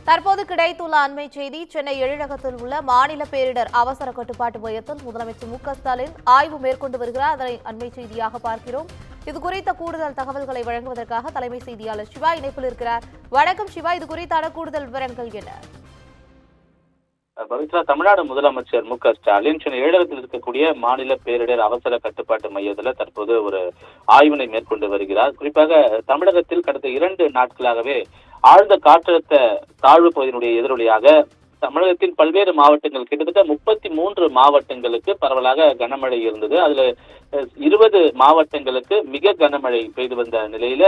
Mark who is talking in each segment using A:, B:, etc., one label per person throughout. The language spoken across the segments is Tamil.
A: தற்போது கிடைத்துள்ள அண்மை செய்தி. சென்னை எழிலகத்தில் உள்ள மாநில பேரிடர் அவசர கட்டுப்பாட்டு மையத்தில் முதலமைச்சர் மு.க.ஸ்டாலின் ஆய்வு மேற்கொண்டு வருகிறார். அதனை அண்மை செய்தியாக பார்க்கிறோம். இது குறித்த கூடுதல் தகவல்களை வழங்குவதற்காக தலைமை செய்தியாளர் சிவா இணைப்பில் இருக்கிறார். வணக்கம் சிவா, இது குறித்தான கூடுதல் விவரங்கள் என்ன?
B: பவித்ரா, தமிழ்நாடு முதலமைச்சர் மு.க.ஸ்டாலின் சென்னை எழிலகத்தில் இருக்கக்கூடிய மாநில பேரிடர் அவசர கட்டுப்பாட்டு மையத்தில் தற்போது ஒரு ஆய்வினை மேற்கொண்டு வருகிறார். குறிப்பாக தமிழகத்தில் கடந்த 2 நாட்களாகவே ஆழ்ந்த காற்றழுத்த தாழ்வு பகுதியினுடைய எதிரொலியாக தமிழகத்தின் பல்வேறு மாவட்டங்கள் கிட்டத்தட்ட 33 மாவட்டங்களுக்கு பரவலாக கனமழை இருந்தது. அதுல 20 மாவட்டங்களுக்கு மிக கனமழை பெய்து வந்த நிலையில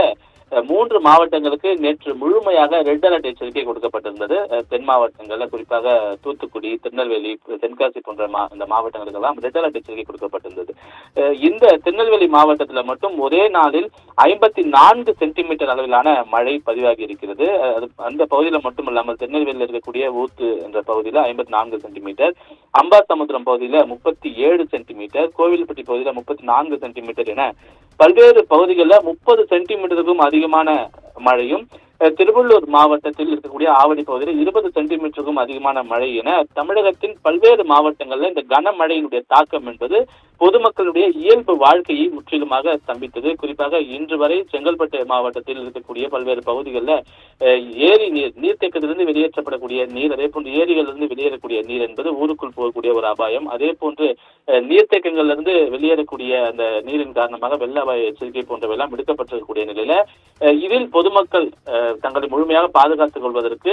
B: 3 மாவட்டங்களுக்கு நேற்று முழுமையாக ரெட் அலர்ட் எச்சரிக்கை கொடுக்கப்பட்டிருந்தது. தென் மாவட்டங்கள்ல குறிப்பாக தூத்துக்குடி, திருநெல்வேலி, தென்காசி போன்ற இந்த மாவட்டங்களுக்கெல்லாம் ரெட் அலர்ட் எச்சரிக்கை கொடுக்கப்பட்டிருந்தது. இந்த திருநெல்வேலி மாவட்டத்தில் மட்டும் ஒரே நாளில் 54 சென்டிமீட்டர் அளவிலான மழை பதிவாகி இருக்கிறது. அந்த பகுதியில் மட்டுமல்லாமல் திருநெல்வேலியில் இருக்கக்கூடிய ஊத்து என்ற பகுதியில் 54 சென்டிமீட்டர், அம்பாசமுத்திரம் பகுதியில் 37 சென்டிமீட்டர், கோவில்பட்டி பகுதியில் 34 சென்டிமீட்டர் என பல்வேறு பகுதிகளில் 30 சென்டிமீட்டருக்கும் அதிகமான மழையும், திருவள்ளூர் மாவட்டத்தில் இருக்கக்கூடிய ஆவடி பகுதியில் 20 சென்டிமீட்டருக்கும் அதிகமான மழை என தமிழகத்தின் பல்வேறு மாவட்டங்களில் இந்த கனமழையினுடைய தாக்கம் என்பது பொதுமக்களுடைய இயல்பு வாழ்க்கையை முற்றிலுமாக ஸ்தம்பித்தது. குறிப்பாக இன்று வரை செங்கல்பட்டு மாவட்டத்தில் இருக்கக்கூடிய பல்வேறு பகுதிகளில் ஏரி நீர்த்தேக்கத்திலிருந்து வெளியேற்றப்படக்கூடிய நீர், அதே போன்று ஏரிகளிலிருந்து வெளியேறக்கூடிய நீர் என்பது ஊருக்குள் போகக்கூடிய ஒரு அபாயம். அதே போன்று நீர்த்தேக்கங்களிலிருந்து வெளியேறக்கூடிய அந்த நீரின் காரணமாக வெள்ள அபாய எச்சரிக்கை போன்றவெல்லாம் விடுக்கப்பட்டிருக்கக்கூடிய நிலையில இதில் பொதுமக்கள் தங்களை முழுமையாக பாதுகாத்துக் கொள்வதற்கு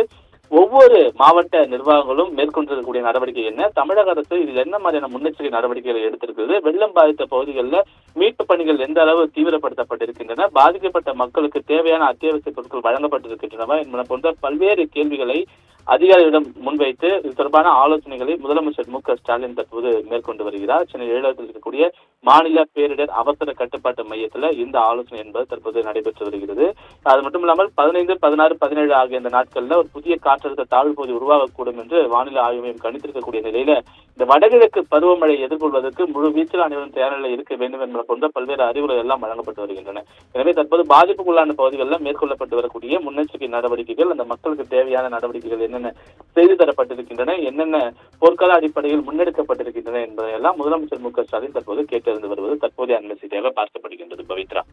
B: ஒவ்வொரு மாவட்ட நிர்வாகங்களும் மேற்கொண்டிருக்கக்கூடிய நடவடிக்கை என்ன, தமிழக அரசு இதில் என்ன மாதிரியான முன்னெச்சரிக்கை நடவடிக்கைகளை எடுத்திருக்கிறது, வெள்ளம் பாதித்த பகுதிகளில் மீட்பு பணிகள் எந்த அளவு தீவிரப்படுத்தப்பட்டிருக்கின்றன, பாதிக்கப்பட்ட மக்களுக்கு தேவையான அத்தியாவசிய பொருட்கள் வழங்கப்பட்டிருக்கின்றனவா என்பன போன்ற பல்வேறு கேள்விகளை அதிகாரிகளிடம் முன்வைத்து இது தொடர்பான ஆலோசனைகளை முதலமைச்சர் மு.க.ஸ்டாலின் தற்போது மேற்கொண்டு வருகிறார். சென்னை எழிலகத்தில் இருக்கக்கூடிய மாநில பேரிடர் அவசர கட்டுப்பாட்டு மையத்தில் இந்த ஆலோசனை என்பது தற்போது நடைபெற்று வருகிறது. அது மட்டும் இல்லாமல் 15, 16, 17 ஆகிய இந்த நாட்களில் ஒரு புதிய காற்றழுத்த தாழ்வு பகுதி உருவாகக்கூடும் என்று வானிலை ஆய்வு மையம் கணித்திருக்கக்கூடிய நிலையில இந்த வடகிழக்கு பருவமழை எதிர்கொள்வதற்கு முழு வீச்சில் அனைவரும் தயாரில் இருக்க வேண்டும் என்பது போன்ற பல்வேறு அறிவுரைகள் எல்லாம் வழங்கப்பட்டு வருகின்றன. எனவே தற்போது பாதிப்புக்குள்ளான பகுதிகளில் மேற்கொள்ளப்பட்டு வரக்கூடிய முன்னெச்சரிக்கை நடவடிக்கைகள், அந்த மக்களுக்கு தேவையான நடவடிக்கைகள் என்னென்ன செய்து தரப்பட்டிருக்கின்றன, என்னென்ன போர்க்கால அடிப்படையில் முன்னெடுக்கப்பட்டிருக்கின்றன என்பதையெல்லாம் முதலமைச்சர் மு.க.ஸ்டாலின் தற்போது கேட்டறிந்து வருவது தற்போதைய அண்மை செய்தியாக பார்க்கப்படுகின்றது. பவித்ரா,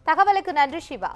A: தகவலுக்கு நன்றி சிவா.